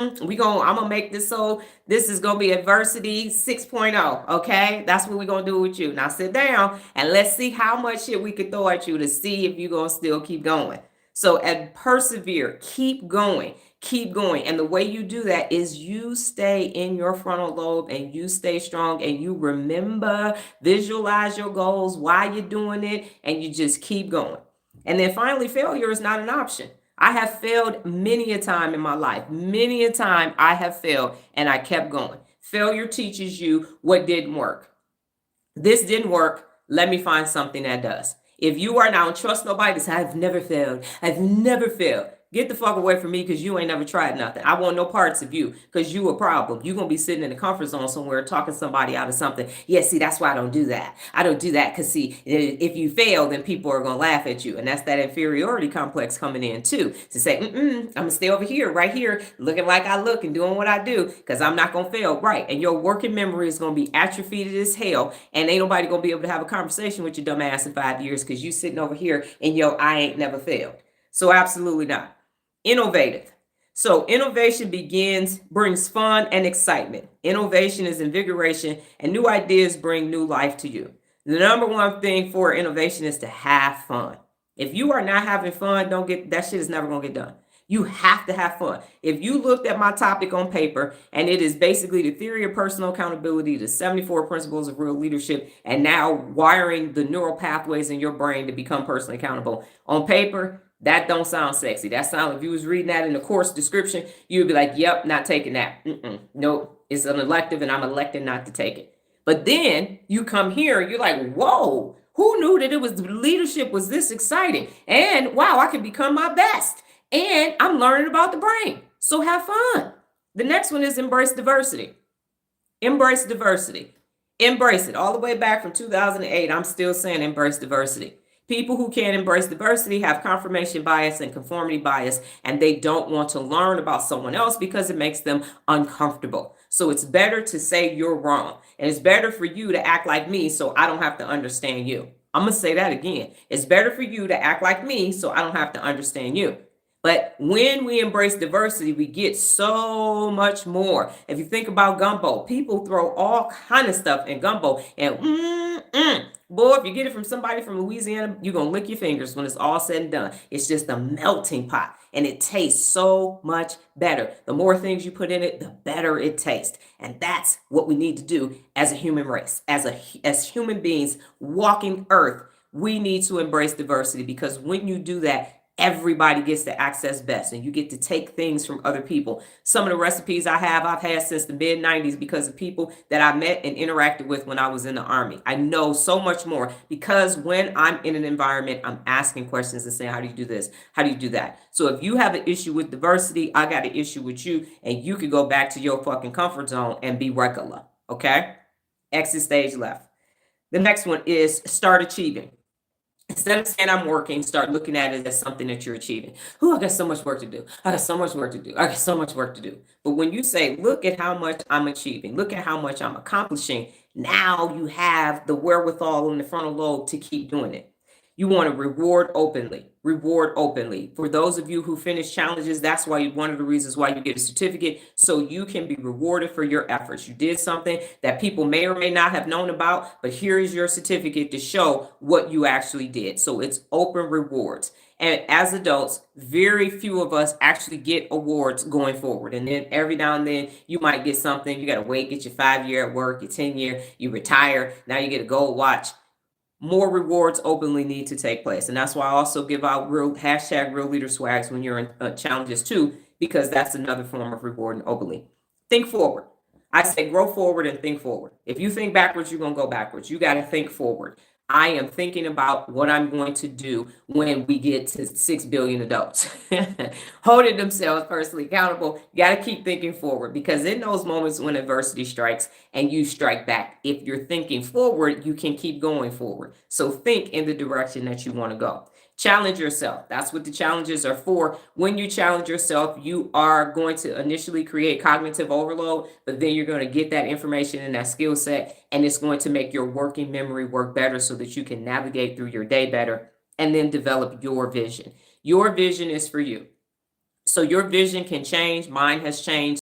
I'm gonna make this so this is gonna be adversity 6.0. Okay, that's what we're gonna do with you. Now sit down and let's see how much shit we can throw at you to see if you're gonna still keep going. So and persevere, keep going. And the way you do that is you stay in your frontal lobe and you stay strong and you remember, visualize your goals, why you're doing it, and you just keep going. And then finally, failure is not an option. I have failed many a time in my life. Many a time I have failed and I kept going. Failure teaches you what didn't work. This didn't work. Let me find something that does. If you are now, trust nobody to say, I've never failed. I've never failed. Get the fuck away from me because you ain't never tried nothing. I want no parts of you because you a problem. You're going to be sitting in the comfort zone somewhere talking somebody out of something. Yeah, see, that's why I don't do that. I don't do that because, see, if you fail, then people are going to laugh at you. And that's that inferiority complex coming in, too. To say, I'm going to stay over here, right here, looking like I look and doing what I do because I'm not going to fail. Right. And your working memory is going to be atrophied as hell. And ain't nobody going to be able to have a conversation with your dumb ass in 5 years because you sitting over here and I ain't never failed. So absolutely not. Innovative. So innovation brings fun and excitement. Innovation is invigoration, and new ideas bring new life to you. The number one thing for innovation is to have fun. If you are not having fun, that shit is never gonna get done. You have to have fun. If you looked at my topic on paper, and it is basically the theory of personal accountability, the 74 principles of real leadership, and now wiring the neural pathways in your brain to become personally accountable. On paper, that don't sound sexy. That sound, if you was reading that in the course description, you'd be like, yep, not taking that. Nope, it's an elective and I'm electing not to take it. But then you come here, you're like, whoa, who knew that leadership was this exciting? And wow, I can become my best. And I'm learning about the brain. So have fun. The next one is embrace diversity. Embrace diversity. Embrace it. All the way back from 2008, I'm still saying embrace diversity. People who can't embrace diversity have confirmation bias and conformity bias, and they don't want to learn about someone else because it makes them uncomfortable. So it's better to say you're wrong, and it's better for you to act like me so I don't have to understand you. I'm going to say that again. It's better for you to act like me so I don't have to understand you. But when we embrace diversity, we get so much more. If you think about gumbo, people throw all kind of stuff in gumbo, and boy, if you get it from somebody from Louisiana, you're going to lick your fingers when it's all said and done. It's just a melting pot, and it tastes so much better. The more things you put in it, the better it tastes. And that's what we need to do as a human race, as human beings walking Earth. We need to embrace diversity, because when you do that, everybody gets to access best, and you get to take things from other people. Some of the recipes I've had since the mid 90s because of people that I met and interacted with when I was in the Army. I know so much more because when I'm in an environment, I'm asking questions and saying, how do you do this? How do you do that? So if you have an issue with diversity, I got an issue with you, and you could go back to your fucking comfort zone and be regular. Okay? Exit stage left. The next one is start achieving. Instead of saying I'm working, start looking at it as something that you're achieving. I got so much work to do. I got so much work to do. I got so much work to do. But when you say, look at how much I'm achieving, look at how much I'm accomplishing, now you have the wherewithal in the frontal lobe to keep doing it. You want to reward openly. Reward openly. For those of you who finish challenges, that's why one of the reasons why you get a certificate, so you can be rewarded for your efforts. You did something that people may or may not have known about, but here is your certificate to show what you actually did. So it's open rewards. And as adults, very few of us actually get awards going forward. And then every now and then you might get something. You got to wait, get your 5-year at work, your 10-year, you retire. Now you get a gold watch. More rewards openly need to take place. And that's why I also give out hashtag real leader swags when you're in challenges too, because that's another form of rewarding openly. Think forward. I say grow forward and think forward. If you think backwards, you're going to go backwards. You got to think forward. I am thinking about what I'm going to do when we get to 6 billion adults. Holding themselves personally accountable. You got to keep thinking forward, because in those moments when adversity strikes and you strike back, if you're thinking forward, you can keep going forward. So think in the direction that you want to go. Challenge yourself. That's what the challenges are for. When you challenge yourself, you are going to initially create cognitive overload, but then you're going to get that information and that skill set, and it's going to make your working memory work better so that you can navigate through your day better, and then develop your vision. Your vision is for you. So your vision can change. Mine has changed